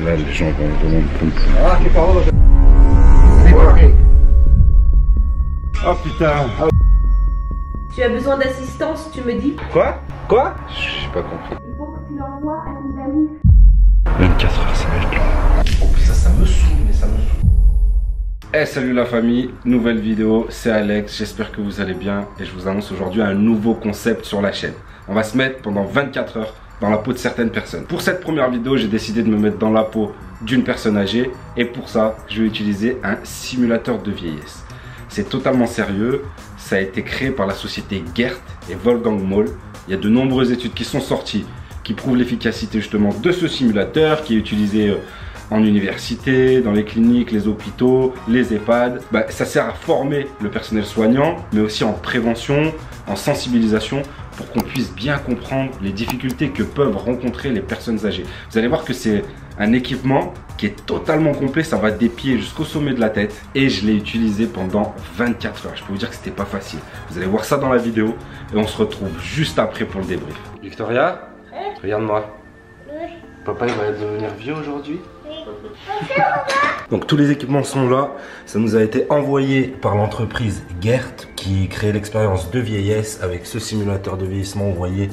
Là, les gens vont demander comme ça. Ah, che cavolo. Oh putain. Tu as besoin d'assistance, tu me dis? Quoi? Quoi? J'ai pas compris. Il faut que tu l'envoies à tes amis. 24 heures, ça va être long. Oh putain, ça me saoule, mais ça me saoule. Hey, salut la famille, nouvelle vidéo, c'est Alex, j'espère que vous allez bien et je vous annonce aujourd'hui un nouveau concept sur la chaîne. On va se mettre pendant 24 heures dans la peau de certaines personnes. Pour cette première vidéo, j'ai décidé de me mettre dans la peau d'une personne âgée et pour ça, je vais utiliser un simulateur de vieillesse. C'est totalement sérieux, ça a été créé par la société Gert et Wolfgang Moll. Il y a de nombreuses études qui sont sorties qui prouvent l'efficacité justement de ce simulateur qui est utilisé en université, dans les cliniques, les hôpitaux, les EHPAD. Ça sert à former le personnel soignant, mais aussi en prévention, en sensibilisation, pour qu'on puisse bien comprendre les difficultés que peuvent rencontrer les personnes âgées. Vous allez voir que c'est un équipement qui est totalement complet, ça va des pieds jusqu'au sommet de la tête et je l'ai utilisé pendant 24 heures. Je peux vous dire que c'était pas facile. Vous allez voir ça dans la vidéo et on se retrouve juste après pour le débrief. Victoria, regarde-moi. Papa il va devenir vieux aujourd'hui. Donc tous les équipements sont là, ça nous a été envoyé par l'entreprise Gert qui crée l'expérience de vieillesse avec ce simulateur de vieillissement. Vous voyez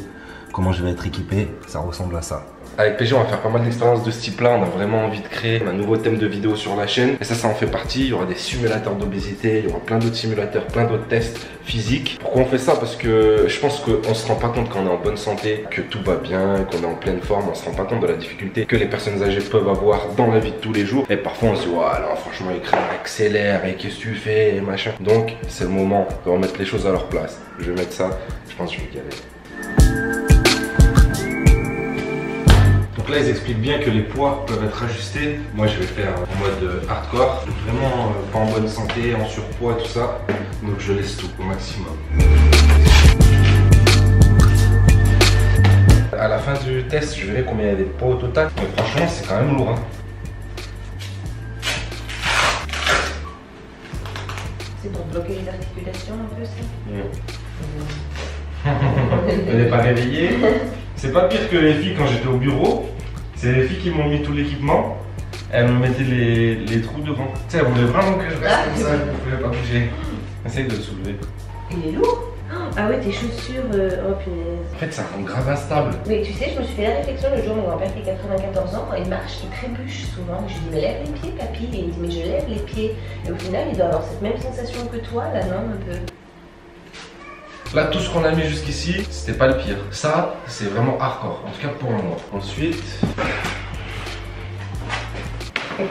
comment je vais être équipé, ça ressemble à ça. Avec PG on va faire pas mal d'expériences de ce type là, on a vraiment envie de créer un nouveau thème de vidéo sur la chaîne et ça en fait partie. Il y aura des simulateurs d'obésité, il y aura plein d'autres simulateurs, plein d'autres tests physiques. Pourquoi on fait ça? Parce que je pense qu'on se rend pas compte quand on est en bonne santé, que tout va bien, qu'on est en pleine forme, on se rend pas compte de la difficulté que les personnes âgées peuvent avoir dans la vie de tous les jours. Et parfois on se dit ouais là franchement écran accélère et qu'est-ce que tu fais et machin. Donc c'est le moment de remettre les choses à leur place. Je vais mettre ça, je pense que je vais y aller. Donc là, ils expliquent bien que les poids peuvent être ajustés. Moi, je vais faire en mode hardcore. Vraiment pas en bonne santé, en surpoids, tout ça. Donc, je laisse tout au maximum. À la fin du test, je verrai combien il y a de poids au total. Mais franchement, c'est quand même lourd. Hein. C'est pour bloquer les articulations un peu, ça? Elle n'est pas réveillée. C'est pas pire que les filles quand j'étais au bureau. C'est les filles qui m'ont mis tout l'équipement. Elles me mettaient les trous devant. Tu sais, elles voulaient vraiment que je reste comme ça, je ne pouvais pas bouger. Essaye de le soulever. Il est lourd? Ah ouais, tes chaussures, oh punaise. En fait, ça rend grave instable. Mais tu sais, je me suis fait la réflexion le jour où mon grand-père fait 94 ans, il marche, il trébuche souvent. Je lui dis, mais lève les pieds, papy. Et il me dit, mais je lève les pieds. Et au final, il doit avoir cette même sensation que toi, là, non, un peu. Là, tout ce qu'on a mis jusqu'ici, c'était pas le pire. Ça, c'est vraiment hardcore, en tout cas pour moi. Ensuite, je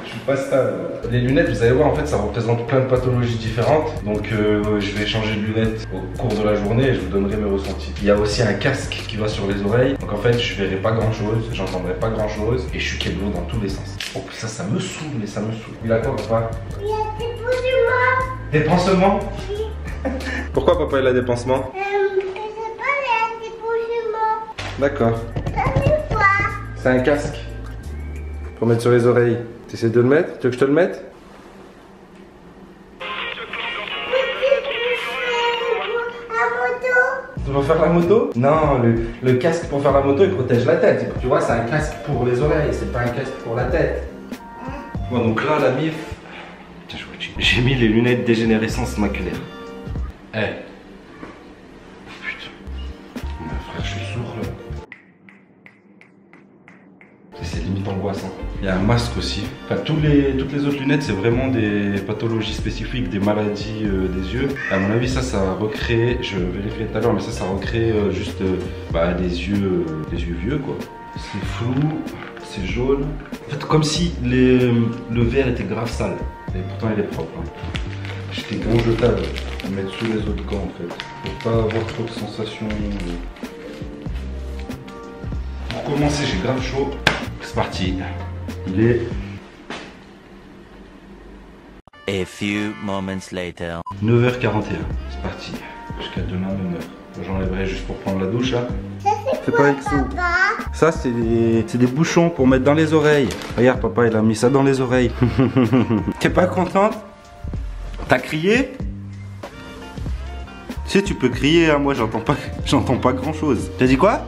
suis pas stable. Les lunettes, vous allez voir, en fait, ça représente plein de pathologies différentes. Donc, je vais changer de lunettes au cours de la journée et je vous donnerai mes ressentis. Il y a aussi un casque qui va sur les oreilles. Donc, en fait, je verrai pas grand chose, j'entendrai pas grand chose et je suis keblo dans tous les sens. Oh, ça me saoule, mais ça me saoule. Il a quoi, papa? Il y a des pansements. Des pansements? Oui. Pourquoi papa il a des pansements? Je sais pas, il y a des pansements. D'accord. Comme une fois. C'est un casque pour mettre sur les oreilles. Tu essaies de le mettre? Tu veux que je te le mette? Tu veux faire la moto? Non, le casque pour faire la moto il protège la tête. Tu vois, c'est un casque pour les oreilles, c'est pas un casque pour la tête. Bon, donc là, la MIF, j'ai mis les lunettes dégénérescence maculaire. Eh. Putain. Mais frère, je suis sourd là. C'est limite angoissant. Il y a un masque aussi. Enfin, toutes les autres lunettes, c'est vraiment des pathologies spécifiques, des maladies des yeux. À mon avis, ça recrée, je vérifierai tout à l'heure, mais ça recrée juste des yeux vieux quoi. C'est flou, c'est jaune. En fait, comme si le verre était grave sale. Et pourtant, il est propre. Hein. J'étais gros jetable à mettre sous les autres gants en fait. Pour pas avoir trop de sensations. Pour commencer, j'ai grave chaud. C'est parti. Il est A few moments later. 9h41. C'est parti. Jusqu'à demain 9h. J'enlèverai juste pour prendre la douche là. C'est pas Exo. Ça c'est des bouchons pour mettre dans les oreilles. Regarde papa il a mis ça dans les oreilles. T'es pas contente? T'as crié? Tu sais tu peux crier hein, moi j'entends pas grand chose. T'as dit quoi?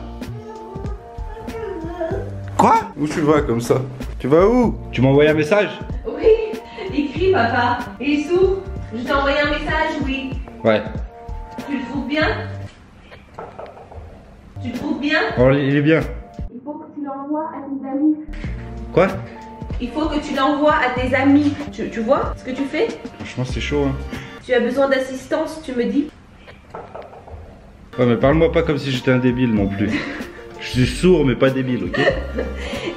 Quoi? Où tu vas comme ça? Tu vas où? Tu m'as envoyé un message? Oui, écris papa. Issou, je t'ai envoyé un message, oui. Ouais. Tu le trouves bien? Tu le trouves bien? Oh, il est bien. Il faut que tu l'envoies à tes amis. Quoi? Il faut que tu l'envoies à tes amis. Tu vois ce que tu fais? Franchement, c'est chaud, hein. Tu as besoin d'assistance, tu me dis? Ouais, mais parle-moi pas comme si j'étais un débile non plus. Je suis sourd, mais pas débile, ok?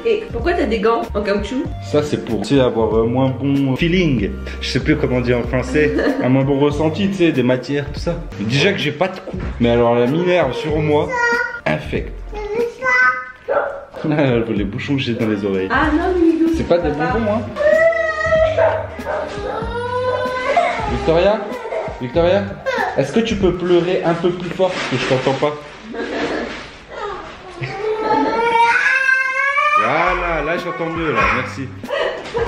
Et pourquoi t'as des gants en caoutchouc? Ça, c'est pour, tu sais, avoir un moins bon feeling. Je sais plus comment dire en français. Un moins bon ressenti, tu sais, des matières, tout ça. Déjà que j'ai pas de coups. Mais alors, la minerve sur moi, infecte. Les bouchons que j'ai dans les oreilles. Ah non, Milou. C'est pas des bonbons, hein? Victoria? Victoria? Est-ce que tu peux pleurer un peu plus fort parce que je t'entends pas? Voilà, là j'entends mieux, là, merci.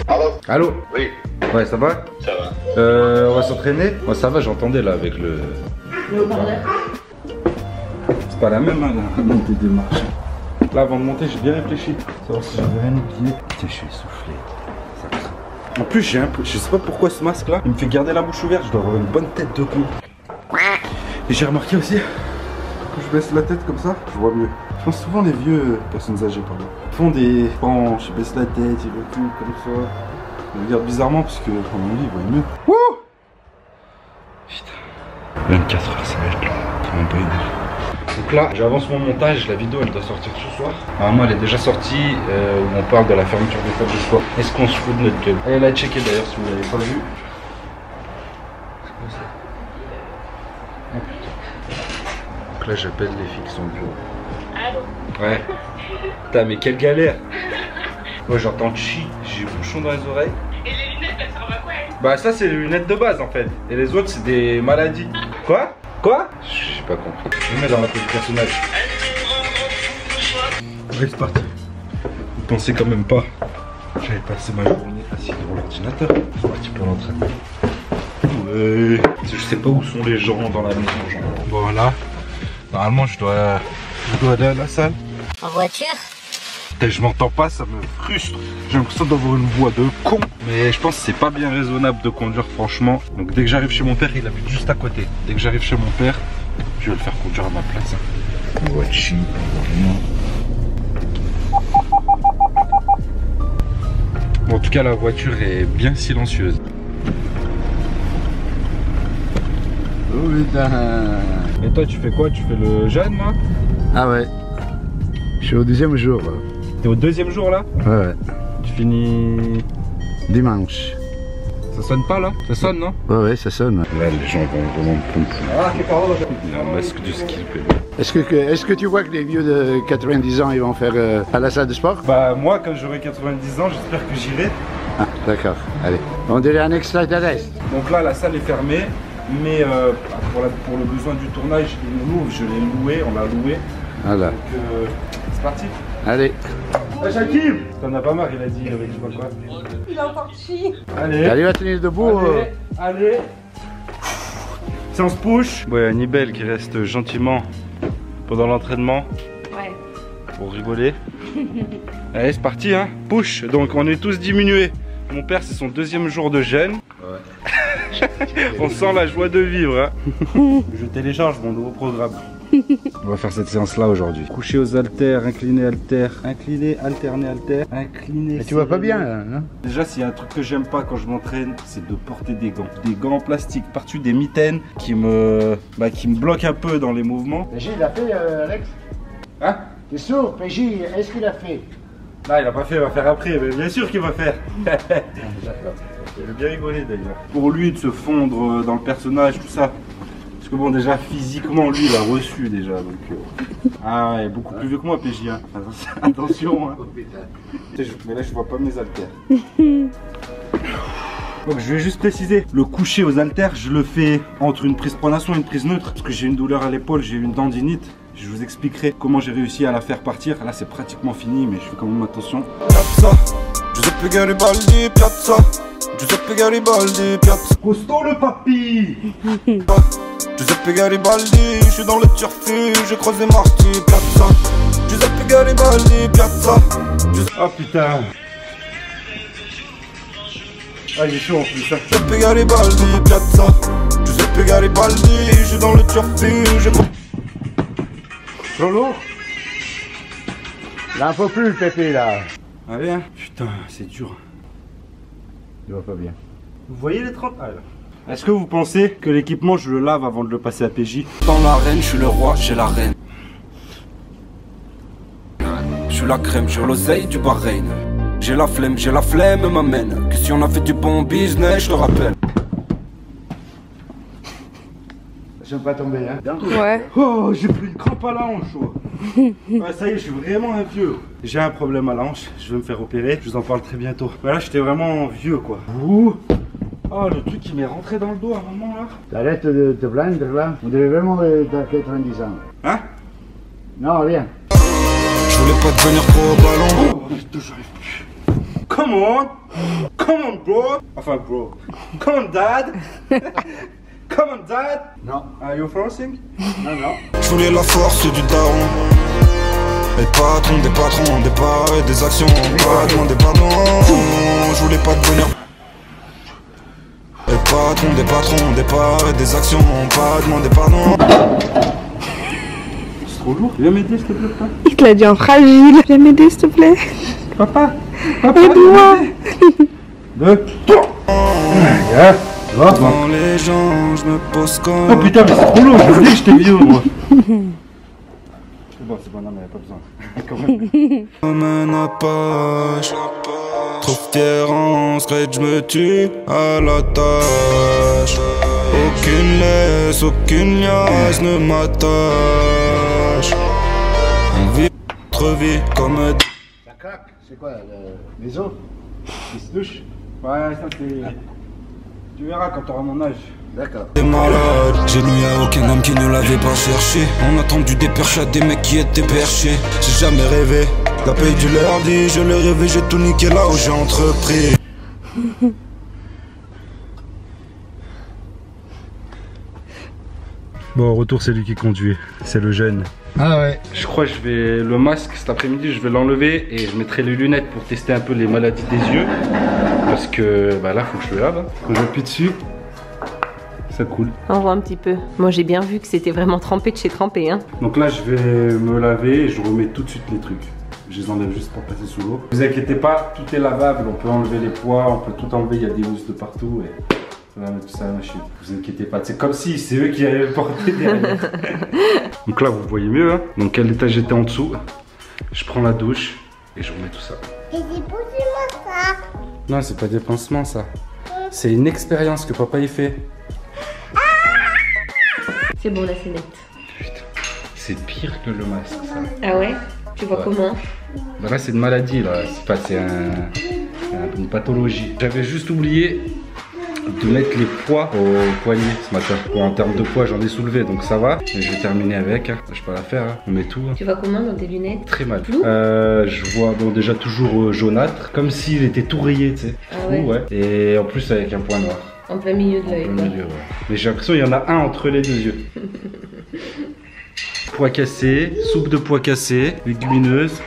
Allô? Allô? Oui. Ouais, ça va? Ça va. On va s'entraîner? Ouais, ça va, j'entendais là avec le... Le haut-parleur. C'est pas la même, hein, la montée des marches. Là, avant de monter, j'ai bien réfléchi. Savoir si j'avais rien oublié. Tiens, je suis essoufflé. Ça craint. En plus, j'ai un peu... Je sais pas pourquoi ce masque-là, il me fait garder la bouche ouverte. Je dois avoir une bonne tête de con. Et j'ai remarqué aussi, quand je baisse la tête comme ça, je vois mieux. Je pense souvent les vieux personnes âgées, pardon, font des penches, ils baissent la tête, ils reculent comme ça. Ils me regardent bizarrement parce que, à mon avis, ils voient mieux. Wouh! Putain. 24 heures, ça va être long. C'est même pas une heure. Donc là, j'avance mon montage, la vidéo elle doit sortir ce soir. Normalement elle est déjà sortie, où on parle de la fermeture des clubs du soir. Est-ce qu'on se fout de notre gueule? Elle a checké d'ailleurs si vous l'avez pas vu. C'est quoi ça? Oh putain. Donc là j'appelle les filles qui sont au bureau. Allô? Ouais. Putain mais quelle galère. Moi j'entends chi, j'ai bouchon dans les oreilles. Et les lunettes, elles servent à quoi? Bah ça c'est les lunettes de base en fait. Et les autres c'est des maladies. Quoi? Quoi? J'ai pas compris. Je me mets dans la peau du personnage. Allez, c'est parti. Vous pensez quand même pas. J'avais passé ma journée assis devant l'ordinateur. C'est parti pour l'entraînement. Ouais. Je sais pas où sont les gens dans la maison. Genre. Voilà. Normalement je dois aller à la salle. En voiture? Et je m'entends pas, ça me frustre. J'ai l'impression d'avoir une voix de con. Mais je pense que c'est pas bien raisonnable de conduire franchement. Donc dès que j'arrive chez mon père, il habite juste à côté. Dès que j'arrive chez mon père, je vais le faire conduire à ma place. On va chier, bon, en tout cas la voiture est bien silencieuse. Oh putain. Et toi tu fais quoi? Tu fais le jeûne là? Ah ouais. Je suis au 2e jour. T'es au 2e jour là? Ouais, ouais. Tu finis Dimanche. Ça sonne pas là? Ça sonne non? Ouais, ouais, ça sonne. Là les gens vont vraiment me pomper. Il a un masque du ski. Est-ce que tu vois que les vieux de 90 ans ils vont faire à la salle de sport? Bah moi quand j'aurai 90 ans j'espère que j'irai. Ah d'accord, allez. On dirait un extraterrestre. Donc là la salle est fermée. Mais pour le besoin du tournage, il nous l'ouvre, je l'ai loué, on l'a loué. Voilà. Donc c'est parti. Allez. Ah, Shakib, t'en as pas marre, il a dit, il avait dit pas quoi. Il a encore chi. Allez. Allez, va tenir debout. Allez. Séance push. Ouais, Nibel qui reste gentiment pendant l'entraînement. Ouais. Pour rigoler. Allez, c'est parti, hein. Push. Donc on est tous diminués. Mon père, c'est son 2e jour de jeûne. Ouais. On sent la joie de vivre. Hein. Je télécharge mon nouveau programme. On va faire cette séance là aujourd'hui. Coucher aux haltères, incliner haltères, incliner, alterner haltères, incliner. Mais tu vois pas bien là, non? Déjà s'il y a un truc que j'aime pas quand je m'entraîne, c'est de porter des gants. Des gants en plastique, par-dessus des mitaines qui me bloquent un peu dans les mouvements. PJ il a fait Alex? Hein? T'es sourd, PJ, est-ce qu'il a fait? Là il a pas fait, il va faire après, mais bien sûr qu'il va faire. Il a bien rigolé d'ailleurs. Pour lui de se fondre dans le personnage, tout ça. Parce que bon déjà physiquement lui il a reçu déjà donc ah ouais, beaucoup plus vieux que moi PJ hein. Attention hein. Mais là je vois pas mes haltères. Donc je vais juste préciser, le coucher aux haltères je le fais entre une prise pronation et une prise neutre. Parce que j'ai une douleur à l'épaule, j'ai une tendinite. Je vous expliquerai comment j'ai réussi à la faire partir. Là c'est pratiquement fini mais je fais quand même attention. Piazza, Giuseppe Garibaldi, piazza, Giuseppe Garibaldi, piazza. Costaud le papy. Giuseppe Garibaldi, je suis dans le turfu, j'ai croisé Marty, piazza. Giuseppe Giuseppe Garibaldi, piazza. Oh putain. Ah, j'ai chaud en plus. Hein. Giuseppe Garibaldi, piazza. Giuseppe Garibaldi, je suis dans le turfu, je... Trop lourd? Là, faut plus le pépé là. Allez, hein. Putain, c'est dur. Tu vois pas bien. Vous voyez les 30 ah, là. Est-ce que vous pensez que l'équipement, je le lave avant de le passer à PJ? Dans l'arène, je suis le roi, j'ai la reine. Je suis la crème, j'ai l'oseille du Bahreïn. J'ai la flemme m'amène. Que si on a fait du bon business, je te rappelle. Je ne pas tomber, hein. Ouais. Oh, j'ai pris une crampe à la hanche. Oh. Ouais, ça y est, je suis vraiment un vieux. J'ai un problème à la hanche, je vais me faire opérer. Je vous en parle très bientôt. Mais là, j'étais vraiment vieux, quoi. Ouh. Oh, le truc qui m'est rentré dans le dos à un moment, là. T'arrêtes de te plaindre, là. On devait vraiment être à 90 ans. Hein? Non, rien. Je voulais pas devenir pro au ballon. Oh, putain, j'arrive plus. Come on. Come on, bro. Enfin, bro. Come on, dad. Come on, dad. Non. Are you forcing? Non, non. Je voulais la force du daron. Être patron des patrons, des pas et des actions. Pas demander pardon. Je voulais pas devenir. Être patron des patrons, des pas et des actions. Pas demander pardon. C'est trop lourd. Viens m'aider, s'il te plaît, papa. Il te l'a dit en fragile. Viens m'aider, s'il te plaît. Papa. Aide-moi. Deux. Trois. Yeah. Devant les gens, je me pose comme. Oh putain, mais c'est trop lourd, je voulais que j'étais vieux, moi. C'est bon, non, mais y'a pas besoin. Quand même. Comme un apache. Trop fier en scred, je me tue à la tâche. Aucune laisse, aucune liasse ne m'attache. On vit notre vie comme un. La craque, c'est quoi? Les os qui se douchent? Ouais, ça c'est. Tu verras quand t'auras mon âge. D'accord. T'es malade, j'ai nuit à aucun homme qui ne l'avait pas cherché. On a tendu des perches à des mecs qui étaient perchés. J'ai jamais rêvé, la paye du lundi, je l'ai rêvé, j'ai tout niqué là où j'ai entrepris. Bon, au retour, c'est lui qui conduit. C'est le jeune. Ah ouais. Je crois que je vais. Le masque cet après-midi, je vais l'enlever et je mettrai les lunettes pour tester un peu les maladies des yeux. Parce que bah là, faut que je le lave. Quand j'appuie dessus, ça coule. On voit un petit peu. Moi, j'ai bien vu que c'était vraiment trempé de chez trempé. Hein. Donc là, je vais me laver et je remets tout de suite les trucs. Je les enlève juste pour passer sous l'eau. Ne vous inquiétez pas, tout est lavable. On peut enlever les poids, on peut tout enlever. Il y a des housses de partout. Et... on va mettre tout ça à la machine. Vous inquiétez pas, c'est comme si c'est eux qui allaient le porter derrière. Donc là, vous voyez mieux. Hein. Donc à l'étage, j'étais en dessous. Je prends la douche et je remets tout ça. Et c'est pour ça. Non, c'est pas des pansements, ça. C'est une expérience que papa y fait. C'est bon, là, c'est net. Putain, c'est pire que le masque, ça. Ah ouais? Tu vois comment? Bah là, c'est une maladie, là. C'est pas, c'est une pathologie. J'avais juste oublié de mettre les poids au poignet ce matin. Bon, en termes de poids, j'en ai soulevé, donc ça va. Mais je vais terminer avec. Hein. Je peux la faire. Hein. On met tout. Hein. Tu vois comment dans tes lunettes? Très mal. Je vois bon, déjà toujours jaunâtre, comme s'il était tout rayé, tu sais. Ah ouais. Ouais. Et en plus avec un point noir. En plein milieu de l'œil. En plein milieu, ouais. Mais j'ai l'impression qu'il y en a un entre les deux yeux. Pois cassés, soupe de pois cassés, légumineuses.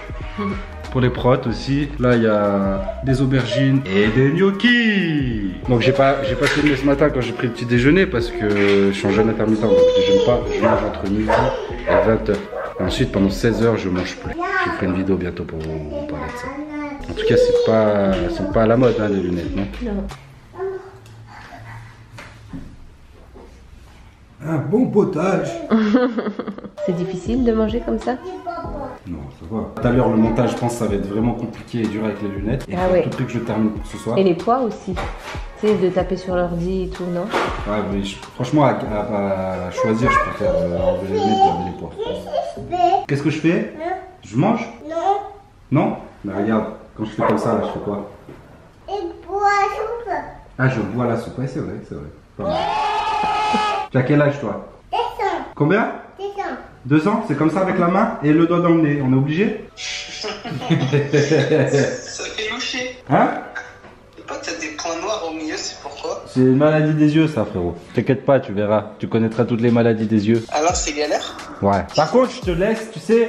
Pour les protes aussi. Là, il y a des aubergines et des gnocchis. Donc, j'ai pas filmé ce matin quand j'ai pris le petit déjeuner parce que je suis en jeûne intermittent. Donc, je déjeune pas. Je mange entre midi et 20h. Et ensuite, pendant 16 heures, je mange plus. Je ferai une vidéo bientôt pour vous parler de ça. En tout cas, elles sont pas à la mode, hein, les lunettes, non? Non. Un bon potage. C'est difficile de manger comme ça? Non, ça va. Tout à l'heure, le montage, je pense que ça va être vraiment compliqué et dur avec les lunettes. Et ah ouais. tout que je termine ce soir. Et les poids aussi. Tu sais, de taper sur l'ordi et tout, non? Ouais, mais franchement, à choisir, je préfère enlever les lunettes et enlever les poids. Qu'est-ce que je fais? Je mange? Non. Non? Mais regarde, quand je fais comme ça, là, je fais quoi? Et bois la soupe. Ah, je bois la soupe. Ouais, c'est vrai, c'est vrai. Pas mal. Tu as quel âge, toi? 2 ans. Combien? 2 ans. 2 ans? C'est comme ça avec la main et le doigt dans le nez. On est obligé? Ça fait loucher. Hein? Pas que t'as des points noirs au milieu, c'est pourquoi? C'est une maladie des yeux, ça, frérot. T'inquiète pas, tu verras. Tu connaîtras toutes les maladies des yeux. Alors c'est galère? Ouais. Par contre, je te laisse, tu sais,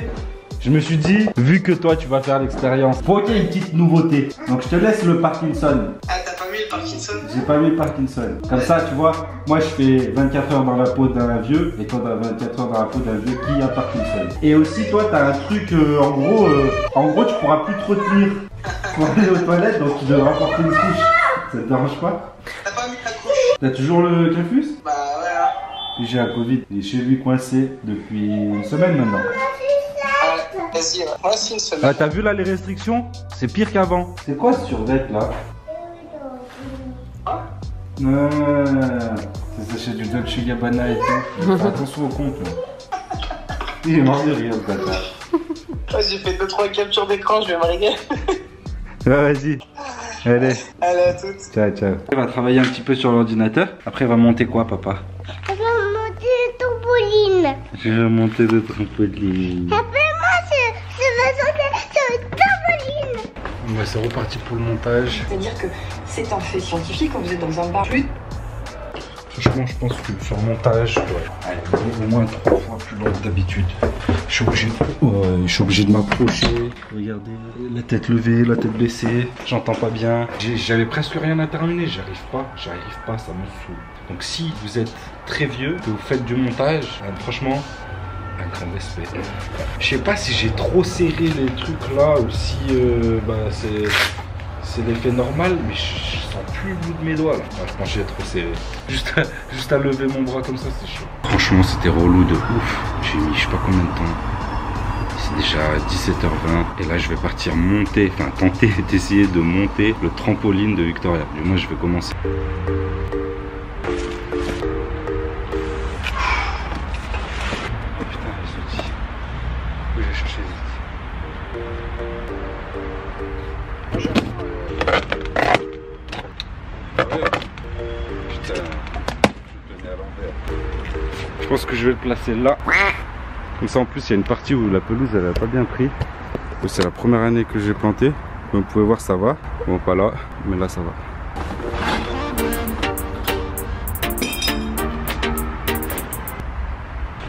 Je me suis dit, vu que toi tu vas faire l'expérience, faut qu'il y ait une petite nouveauté. Donc je te laisse le Parkinson. Ah, t'as pas mis le Parkinson? J'ai pas mis le Parkinson. Comme ça, tu vois, moi je fais 24 heures dans la peau d'un vieux et toi t'as 24 heures dans la peau d'un vieux qui a Parkinson. Et aussi, toi t'as un truc, en gros, tu pourras plus te retenir pour aller aux toilettes, donc tu devras porter une couche. Ça te dérange pas? T'as pas mis la couche? T'as toujours le Cafus? Bah ouais. Hein. J'ai un Covid. Il est chez lui coincé depuis une semaine maintenant. Ah, vas-y, ouais. Moi aussi une semaine. Ah, t'as vu là les restrictions? C'est pire qu'avant. C'est quoi ce survêt là? C'est ça chez du Dolce Gabbana et tout. Fais attention au compte là. Il est mort de rire ce bâtard. J'ai fait 2-3 captures d'écran, je vais me régaler. Ouais, vas-y. Allez. Allez, à toutes. Ciao, ciao. Elle va travailler un petit peu sur l'ordinateur. Après, elle va monter quoi, papa? Elle va monter le trampoline. Je vais monter le trampoline. Après moi, je vais sauter sur le trampoline. Ouais, c'est reparti pour le montage. C'est-à-dire que c'est un fait scientifique quand vous êtes dans un bar. Franchement, je pense que sur le montage, je dois aller au moins 3 fois plus loin que d'habitude. Je suis obligé de m'approcher. Regardez, la tête levée, la tête baissée. J'entends pas bien. J'avais presque rien à terminer. J'arrive pas, ça me saoule. Donc si vous êtes très vieux, que vous faites du montage, franchement, un grand respect. Je sais pas si j'ai trop serré les trucs là ou si c'est l'effet normal, mais je sens plus le bout de mes doigts là. Ouais, je pense que j'ai trop serré. Juste à lever mon bras comme ça, c'est chaud. Franchement, c'était relou de ouf. J'ai mis je sais pas combien de temps. C'est déjà 17h20 et là je vais partir monter, enfin tenter d'essayer de monter le trampoline de Victoria. Du moins je vais commencer. Oh putain, les outils. Où je vais chercher les outils? Putain, je tenais à l'envers. Je pense que je vais le placer là. Comme ça en plus il y a une partie où la pelouse elle a pas bien pris. C'est la première année que j'ai planté. Comme vous pouvez voir ça va. Bon pas là, mais là ça va.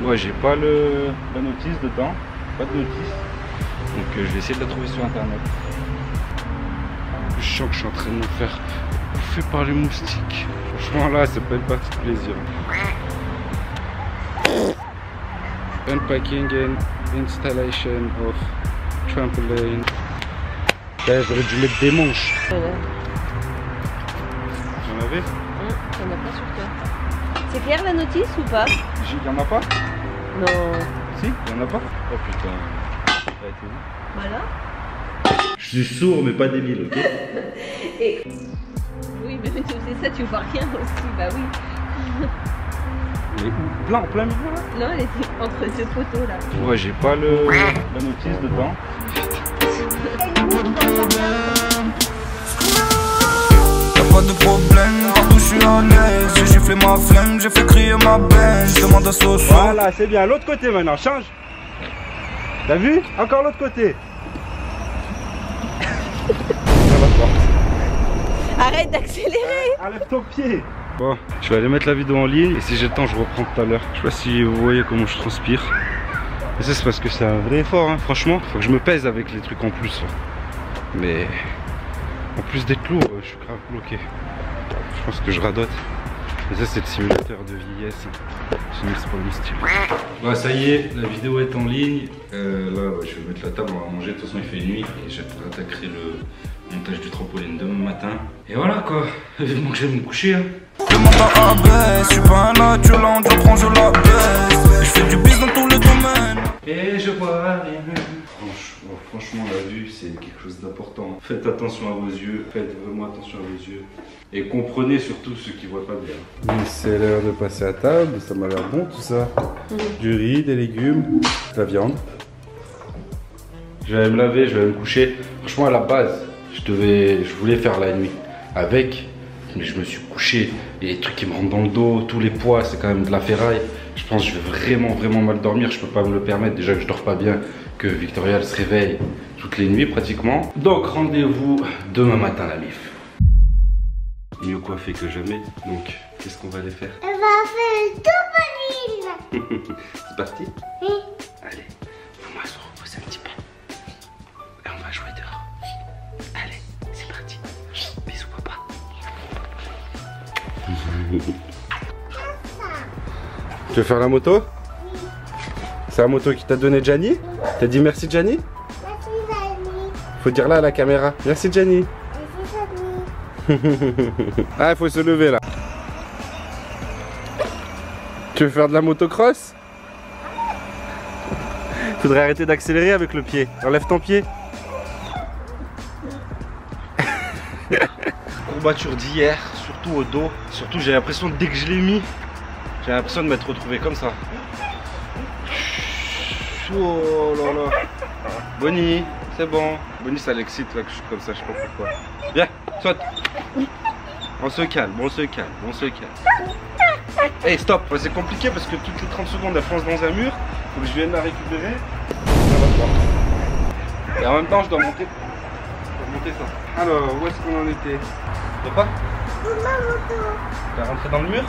Ouais, j'ai pas la notice dedans. Pas de notice. Donc je vais essayer de la trouver sur internet. Je sens que je suis en train de me faire bouffer par les moustiques. Franchement là c'est pas une partie de plaisir. Unpacking and installation of trampoline. J'aurais dû mettre des manches. Voilà. J'en avais? T'en as pas sur toi. C'est clair la notice ou pas? Y'en a pas? Non. Si, y'en a pas? Oh putain. Voilà. Je suis sourd mais pas débile, ok? Et... Oui, mais tu fais ça, tu vois rien aussi, bah oui. Mais où? Là, en plein milieu là? Non, elle était entre deux poteaux là. Ouais, j'ai pas la notice dedans. Y'a pas de problème, partout je suis à l'aise. J'ai giflé ma flemme, j'ai fait crier ma benne. Je demande à Soso. Voilà, c'est bien, l'autre côté maintenant, change. T'as vu? Encore l'autre côté. Arrête d'accélérer. Enlève ton pied. Bon, je vais aller mettre la vidéo en ligne et si j'ai le temps je reprends tout à l'heure. Je sais pas si vous voyez comment je transpire. Et ça c'est parce que c'est un vrai effort, hein. Franchement, faut que je me pèse avec les trucs en plus. Mais en plus d'être lourd, je suis grave bloqué. Je pense que je radote. Et ça c'est le simulateur de vieillesse. Sinon c'est pas mon style. Bah ça y est, la vidéo est en ligne. Là ouais, je vais mettre la table, on va manger. De toute façon il fait nuit et j'attaquerai le montage du trampoline demain matin. Et voilà quoi, vivement que j'aille me coucher. Hein. Demande à Abbès, je suis pas un adjudant, je prends, je la baisse. Je fais du biz dans tous les domaines. Et je vois rien. Franchement, la vue, c'est quelque chose d'important. Faites attention à vos yeux, faites vraiment attention à vos yeux. Et comprenez surtout ceux qui voient pas bien. C'est l'heure de passer à table, ça m'a l'air bon tout ça. Du riz, des légumes, de la viande. Je vais me laver, je vais me coucher. Franchement, à la base, je voulais faire la nuit avec, mais je me suis couché. Les trucs qui me rentrent dans le dos, tous les poids, c'est quand même de la ferraille. Je pense que je vais vraiment mal dormir, je peux pas me le permettre. Déjà que je dors pas bien, que Victoria elle se réveille toutes les nuits pratiquement. Donc rendez-vous demain matin la MIF. Mieux coiffé que jamais, donc qu'est-ce qu'on va aller faire? Elle va faire le trampoline. C'est parti? Oui. Allez, on va se reposer un petit peu. Tu veux faire la moto? C'est la moto qui t'a donné Gianni? T'as dit merci Gianni? Merci Gianni. Faut dire là à la caméra. Merci Gianni. Merci Gianni. Ah, il faut se lever là. Tu veux faire de la motocross? Faudrait arrêter d'accélérer avec le pied. Enlève ton pied. Courbature d'hier, surtout au dos. Surtout j'ai l'impression dès que je l'ai mis, j'ai l'impression de m'être retrouvé comme ça. Oh là là. Bonnie, c'est bon. Bonnie ça l'excite là que je suis comme ça, je sais pas pourquoi. Viens, saute. On se calme, on se calme, on se calme. Hey stop, c'est compliqué parce que toutes les 30 secondes elle fonce dans un mur. Faut que je vienne la récupérer. Et en même temps je dois monter. Ça. Alors, où est-ce qu'on en était? De quoi? Ma moto. T'es rentré dans le mur?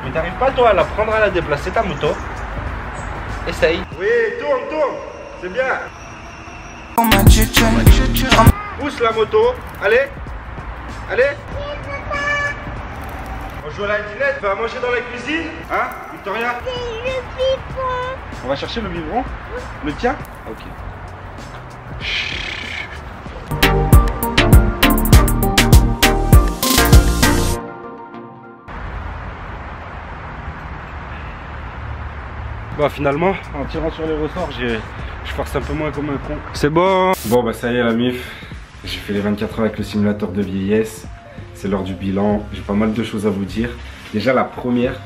Mais t'arrives pas toi à la prendre, à la déplacer ta moto. Essaye. Oui, tourne, c'est bien. Pousse la moto, allez. On joue à la dinette, on va manger dans la cuisine. Hein, Victoria? C'est le biberon. On va chercher le biberon. Le tien? Ok. Bon finalement, en tirant sur les ressorts, je force un peu moins comme un con. C'est bon. Bon bah ça y est la mif, j'ai fait les 24 heures avec le simulateur de vieillesse. C'est l'heure du bilan, j'ai pas mal de choses à vous dire. Déjà la première,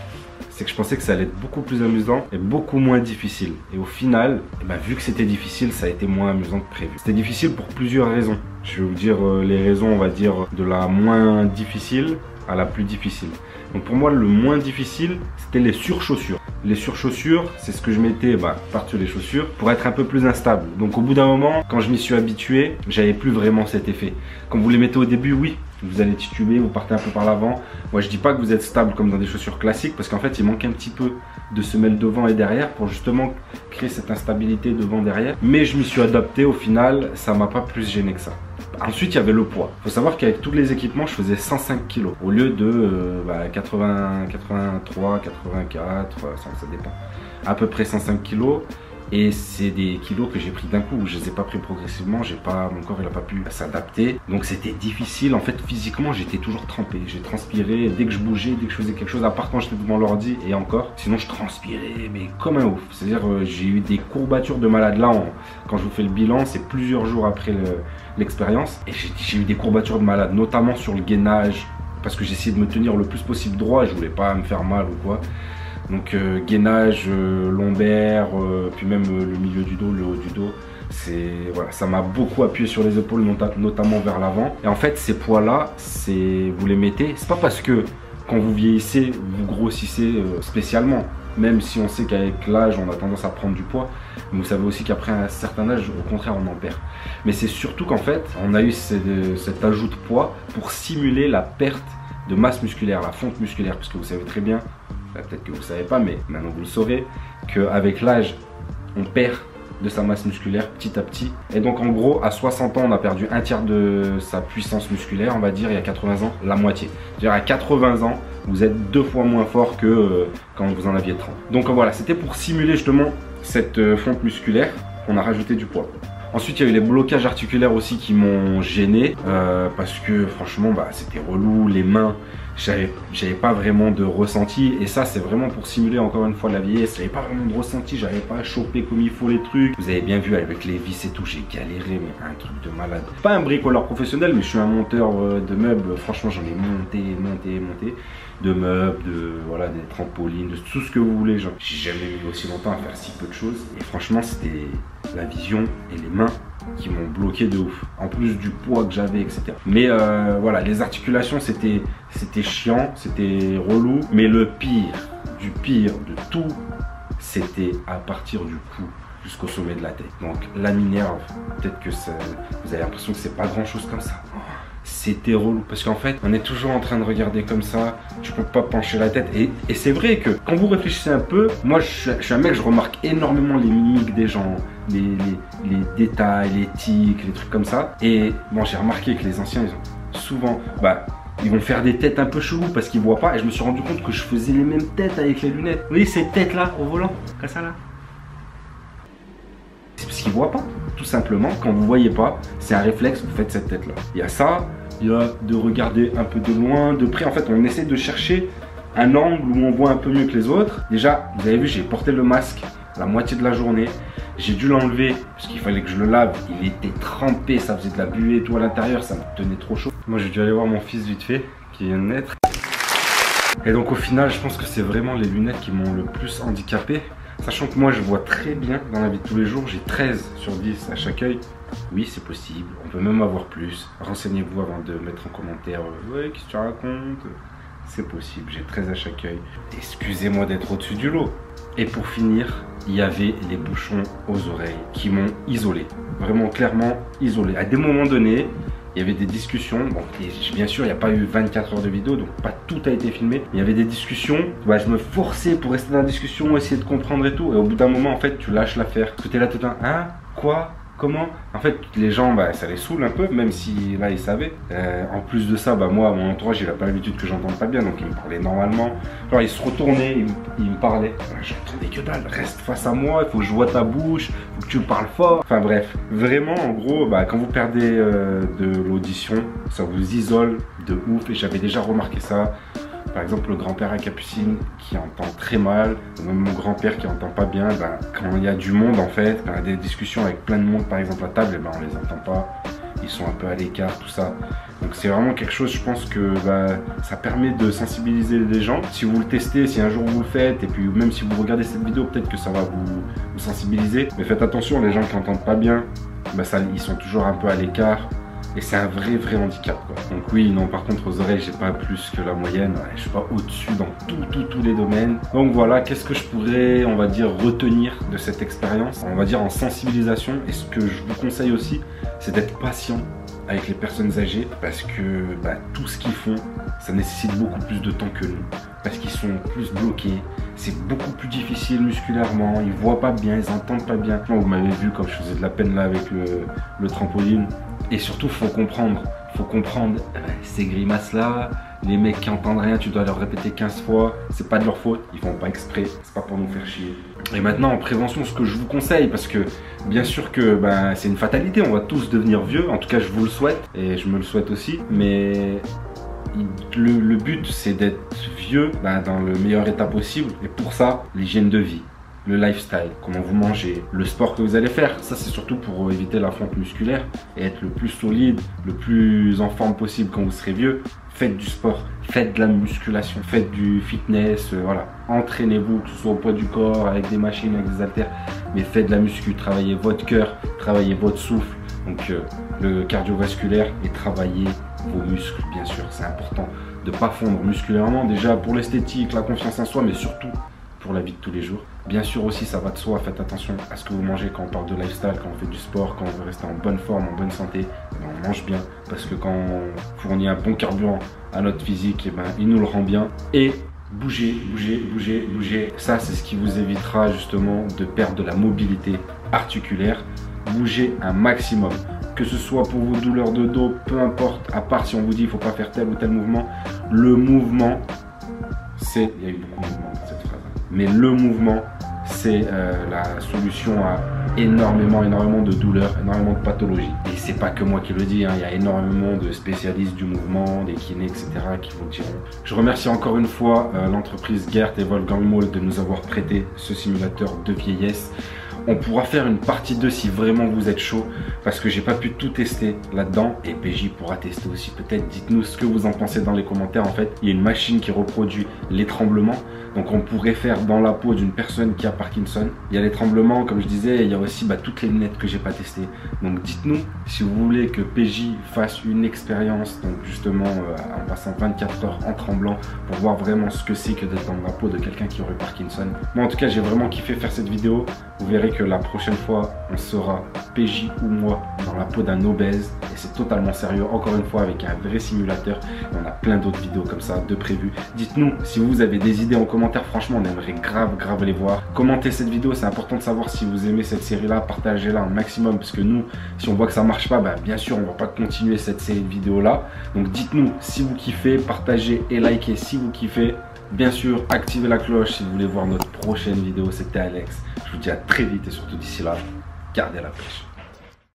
c'est que je pensais que ça allait être beaucoup plus amusant et beaucoup moins difficile. Et au final, vu que c'était difficile, ça a été moins amusant que prévu. C'était difficile pour plusieurs raisons. Je vais vous dire les raisons, on va dire, de la moins difficile à la plus difficile. Donc pour moi, le moins difficile, c'était les surchaussures. Les surchaussures, c'est ce que je mettais par-dessus les chaussures pour être un peu plus instable. Donc au bout d'un moment, quand je m'y suis habitué, j'avais plus vraiment cet effet. Quand vous les mettez au début, oui, vous allez tituber, vous partez un peu par l'avant. Moi, je dis pas que vous êtes stable comme dans des chaussures classiques parce qu'en fait, il manque un petit peu de semelle devant et derrière pour justement créer cette instabilité devant-derrière. Mais je m'y suis adapté au final, ça m'a pas plus gêné que ça. Ensuite, il y avait le poids. Il faut savoir qu'avec tous les équipements, je faisais 105 kg au lieu de 80, 83, 84, ça dépend. À peu près 105 kg. Et c'est des kilos que j'ai pris d'un coup. Je ne les ai pas pris progressivement. Mon corps n'a pas pu s'adapter. Donc c'était difficile. En fait, physiquement, j'étais toujours trempé. J'ai transpiré dès que je bougeais, dès que je faisais quelque chose. À part quand j'étais devant l'ordi et encore. Sinon, je transpirais, mais comme un ouf. C'est-à-dire, j'ai eu des courbatures de malade. Là, quand je vous fais le bilan, c'est plusieurs jours après l'expérience. Et j'ai eu des courbatures de malade, notamment sur le gainage. Parce que j'essayais de me tenir le plus possible droit. Je voulais pas me faire mal ou quoi. Donc gainage, lombaire, puis même le milieu du dos, le haut du dos, voilà, ça m'a beaucoup appuyé sur les épaules, notamment vers l'avant. Et en fait, ces poids-là, vous les mettez, c'est pas parce que quand vous vieillissez, vous grossissez spécialement. Même si on sait qu'avec l'âge, on a tendance à prendre du poids. Mais vous savez aussi qu'après un certain âge, au contraire, on en perd. Mais c'est surtout qu'en fait, on a eu cet ajout de poids pour simuler la perte de masse musculaire, la fonte musculaire. Parce que vous savez très bien, peut-être que vous ne savez pas, mais maintenant vous le saurez, qu'avec l'âge, on perd de sa masse musculaire petit à petit. Et donc en gros, à 60 ans, on a perdu un tiers de sa puissance musculaire, on va dire, il y a 80 ans, la moitié. C'est-à-dire à 80 ans, vous êtes 2 fois moins fort que quand vous en aviez 30. Donc voilà, c'était pour simuler justement cette fonte musculaire, on a rajouté du poids. Ensuite, il y a eu les blocages articulaires aussi qui m'ont gêné parce que franchement, c'était relou, les mains. J'avais pas vraiment de ressenti et ça c'est vraiment pour simuler encore une fois la vieillesse. J'avais pas vraiment de ressenti, j'arrivais pas à choper comme il faut les trucs. Vous avez bien vu avec les vis et tout, j'ai galéré, mais un truc de malade. Pas un bricoleur professionnel, mais je suis un monteur de meubles. Franchement, j'en ai monté de meubles, des trampolines, de tout ce que vous voulez. J'ai jamais mis aussi longtemps à faire si peu de choses. Et franchement, c'était la vision et les mains qui m'ont bloqué de ouf, en plus du poids que j'avais, etc. Mais voilà, les articulations, c'était chiant, c'était relou, mais le pire de tout, c'était à partir du cou jusqu'au sommet de la tête. Donc la mi-nerve, peut-être que vous avez l'impression que c'est pas grand chose comme ça. C'était relou parce qu'en fait on est toujours en train de regarder comme ça, tu peux pas pencher la tête et c'est vrai que quand vous réfléchissez un peu, moi je suis un mec, je remarque énormément les mimiques des gens, les détails, les tics, les trucs comme ça. Et bon, j'ai remarqué que les anciens, ils ont souvent, ils vont faire des têtes un peu cheloues parce qu'ils voient pas. Et je me suis rendu compte que je faisais les mêmes têtes avec les lunettes. Vous voyez cette tête là au volant, comme ça là. C'est parce qu'ils voient pas. Tout simplement, quand vous voyez pas, c'est un réflexe, vous faites cette tête là. Il y a ça, il y a de regarder un peu de loin, de près. En fait, on essaie de chercher un angle où on voit un peu mieux que les autres. Déjà, vous avez vu, j'ai porté le masque la moitié de la journée. J'ai dû l'enlever parce qu'il fallait que je le lave. Il était trempé, ça faisait de la buée et tout à l'intérieur, ça me tenait trop chaud. Moi, j'ai dû aller voir mon fils vite fait, qui vient de naître. Et donc au final, je pense que c'est vraiment les lunettes qui m'ont le plus handicapé. Sachant que moi, je vois très bien dans la vie de tous les jours. J'ai 13 sur 10 à chaque œil. Oui, c'est possible. On peut même avoir plus. Renseignez-vous avant de mettre en commentaire. Ouais, qu'est-ce que tu racontes? C'est possible, j'ai 13 à chaque œil. Excusez-moi d'être au-dessus du lot. Et pour finir, il y avait les bouchons aux oreilles qui m'ont isolé. Vraiment, clairement isolé. À des moments donnés, il y avait des discussions. Bon, et bien sûr, il n'y a pas eu 24 heures de vidéo, donc pas tout a été filmé. Il y avait des discussions. Bah, je me forçais pour rester dans la discussion, essayer de comprendre et tout. Et au bout d'un moment, en fait, tu lâches l'affaire. Tu es là tout le temps. Hein? Quoi? Comment? En fait, les gens, bah, ça les saoule un peu, même si là, ils savaient. En plus de ça, bah, moi, mon entourage, il n'a pas l'habitude que j'entende pas bien, donc il me parlait normalement. Genre, il se retournait, il me parlait. J'entendais que dalle. Reste face à moi, il faut que je vois ta bouche, il faut que tu me parles fort. Enfin bref, vraiment, en gros, bah, quand vous perdez de l'audition, ça vous isole de ouf. Et j'avais déjà remarqué ça. Par exemple, le grand-père à Capucine qui entend très mal, même mon grand-père qui entend pas bien, ben, quand il y a du monde en fait, quand il y a des discussions avec plein de monde par exemple à table, ben, on les entend pas, ils sont un peu à l'écart, tout ça. Donc c'est vraiment quelque chose, je pense que ça permet de sensibiliser les gens. Si vous le testez, si un jour vous le faites, et puis même si vous regardez cette vidéo, peut-être que ça va vous sensibiliser. Mais faites attention, les gens qui n'entendent pas bien, ben, ils sont toujours un peu à l'écart. Et c'est un vrai handicap quoi. Donc oui, non, par contre aux oreilles j'ai pas plus que la moyenne, ouais, je suis pas au-dessus dans tous les domaines. Donc voilà, qu'est-ce que je pourrais, on va dire, retenir de cette expérience, on va dire en sensibilisation. Et ce que je vous conseille aussi, c'est d'être patient avec les personnes âgées, parce que tout ce qu'ils font, ça nécessite beaucoup plus de temps que nous, parce qu'ils sont plus bloqués, c'est beaucoup plus difficile musculairement, ils voient pas bien, ils entendent pas bien. Vous m'avez vu comme je faisais de la peine là avec le trampoline. Et surtout, faut comprendre ces grimaces-là, les mecs qui entendent rien, tu dois leur répéter 15 fois, c'est pas de leur faute, ils font pas exprès, c'est pas pour nous faire chier. Et maintenant, en prévention, ce que je vous conseille, parce que bien sûr que c'est une fatalité, on va tous devenir vieux, en tout cas je vous le souhaite, et je me le souhaite aussi, mais le but c'est d'être vieux dans le meilleur état possible, et pour ça, l'hygiène de vie. Le lifestyle, comment vous mangez, le sport que vous allez faire, ça c'est surtout pour éviter la fonte musculaire et être le plus solide, le plus en forme possible quand vous serez vieux. Faites du sport, faites de la musculation, faites du fitness, voilà. Entraînez-vous, que ce soit au poids du corps, avec des machines, avec des haltères, mais faites de la muscu, travaillez votre cœur, travaillez votre souffle, donc le cardiovasculaire, et travaillez vos muscles, bien sûr, c'est important de ne pas fondre musculairement, déjà pour l'esthétique, la confiance en soi, mais surtout pour la vie de tous les jours. Bien sûr aussi, ça va de soi, faites attention à ce que vous mangez quand on parle de lifestyle, quand on fait du sport, quand on veut rester en bonne forme, en bonne santé, on mange bien, parce que quand on fournit un bon carburant à notre physique, il nous le rend bien. Et bougez. Ça, c'est ce qui vous évitera justement de perdre de la mobilité articulaire. Bougez un maximum, que ce soit pour vos douleurs de dos, peu importe, à part si on vous dit il ne faut pas faire tel ou tel mouvement. Le mouvement, il y a eu beaucoup de mouvements dans cette phrase, mais le mouvement, c'est la solution à énormément de douleurs, énormément de pathologies. Et c'est pas que moi qui le dis, hein, il y a énormément de spécialistes du mouvement, des kinés, etc. qui vous le diront. Je remercie encore une fois l'entreprise Gert et Wolfgang Moll de nous avoir prêté ce simulateur de vieillesse. On pourra faire une partie 2 si vraiment vous êtes chaud, parce que j'ai pas pu tout tester là-dedans, et PJ pourra tester aussi peut-être. Dites-nous ce que vous en pensez dans les commentaires. En fait, il y a une machine qui reproduit les tremblements, donc on pourrait faire dans la peau d'une personne qui a Parkinson. Il y a les tremblements, comme je disais, il y a aussi toutes les lunettes que j'ai pas testées. Donc dites-nous si vous voulez que PJ fasse une expérience, donc justement en passant 24 heures en tremblant, pour voir vraiment ce que c'est que d'être dans la peau de quelqu'un qui aurait Parkinson. Moi en tout cas, j'ai vraiment kiffé faire cette vidéo. Vous verrez que que la prochaine fois, on sera PJ ou moi dans la peau d'un obèse. Et c'est totalement sérieux, encore une fois, avec un vrai simulateur. Et on a plein d'autres vidéos comme ça de prévues. Dites-nous si vous avez des idées en commentaire. Franchement, on aimerait grave les voir. Commentez cette vidéo, c'est important de savoir si vous aimez cette série-là. Partagez-la un maximum, parce que nous, si on voit que ça marche pas, bah, bien sûr, on va pas continuer cette série de vidéos-là. Donc dites-nous si vous kiffez, partagez et likez si vous kiffez. Bien sûr, activez la cloche si vous voulez voir notre prochaine vidéo. C'était Alex. Je vous dis à très vite et surtout d'ici là, gardez la pêche.